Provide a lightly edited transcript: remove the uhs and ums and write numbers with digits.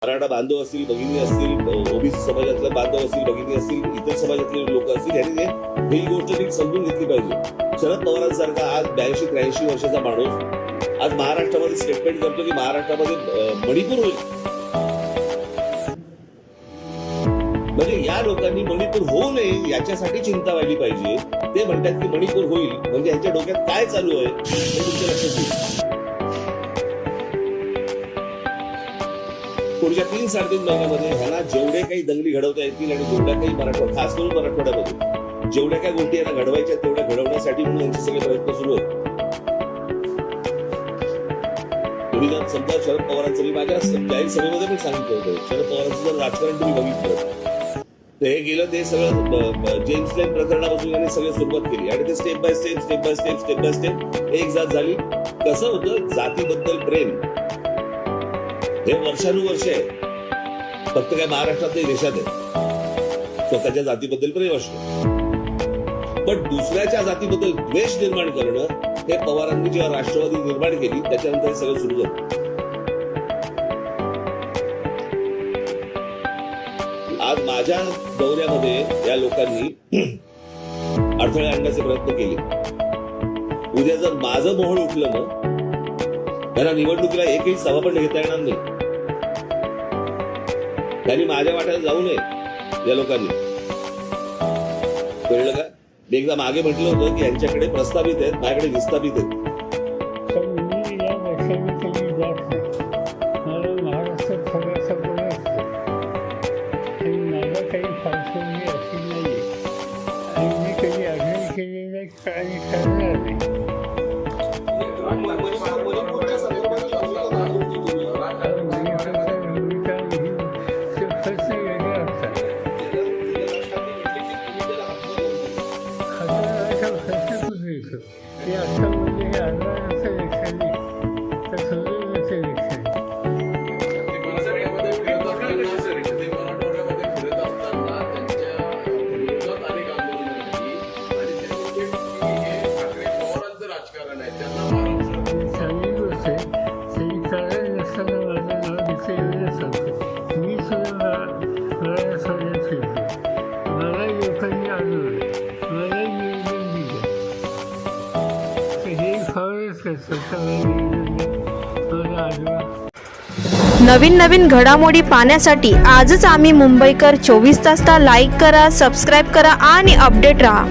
मराठा बांधव असतील, भगिनी असतील, ओबीसी समाजातले बांधव असतील, भगिनी असतील, इतर समाजातले लोक असतील, यांनी ही गोष्ट नीट समजून घेतली पाहिजे. शरद पवारांसारखा आज 82-83 वर्षाचा माणूस आज महाराष्ट्रामध्ये स्टेटमेंट करतो की महाराष्ट्रामध्ये मणिपूर होईल. म्हणजे या लोकांनी मणिपूर होऊ नये याच्यासाठी चिंता वाढली पाहिजे. ते म्हणतात की मणिपूर होईल म्हणजे यांच्या डोक्यात काय चालू आहे हे तुमच्या लक्षात येईल. पुढच्या 3-3.5 महिन्यामध्ये ह्यांना जेवढे काही दंगली घडवता येतील आणि जेवढ्या काही मराठवाडा, खास करून मराठवाड्यामध्ये जेवढ्या काही गोष्टी यांना घडवायच्या तेवढ्या घडवण्यासाठी म्हणून यांचे सगळे प्रयत्न सुरू आहेत. तुम्ही जर समजा शरद पवारांचं, मी माझ्या जाहीर सभेमध्ये पण सांगितलं होतं, शरद पवारांचं जर राजकारण तुम्ही बघितलं तर हे गेलं ते सगळं जेम्स लेन प्रकरणापासून यांनी सगळं सुरुवात केली आणि ते स्टेप बाय स्टेप एक जात झाली. कसं होतं, जातीबद्दल प्रेम हे वर्षानुवर्ष आहे. फक्त काय महाराष्ट्रात नाही, देशात आहे. स्वतःच्या जातीबद्दल प्रेम असतं, पण दुसऱ्याच्या जातीबद्दल द्वेष निर्माण करणं हे पवारांनी जेव्हा राष्ट्रवादी निर्माण केली त्याच्यानंतर हे सगळं सुरू झालं. आज माझ्या दौऱ्यामध्ये या लोकांनी अडथळे आणण्याचे प्रयत्न केले. उद्या जर माझं मोहोळ उठलं ना, त्यांना निवडणुकीला एकही सभा पण घेता येणार नाही. त्यांनी माझ्या वाट्याला जाऊ नये या लोकांनी, कळलं का? मी एकदा मागे म्हटलं होतं की यांच्याकडे प्रस्तावित आहेत, माझ्याकडे विस्थापित आहेत. नवीन घडामोडी पाहण्यासाठी आजच आम्ही मुंबईकर 24 तासला लाईक करा, सबस्क्राईब करा आणि अपडेट रहा.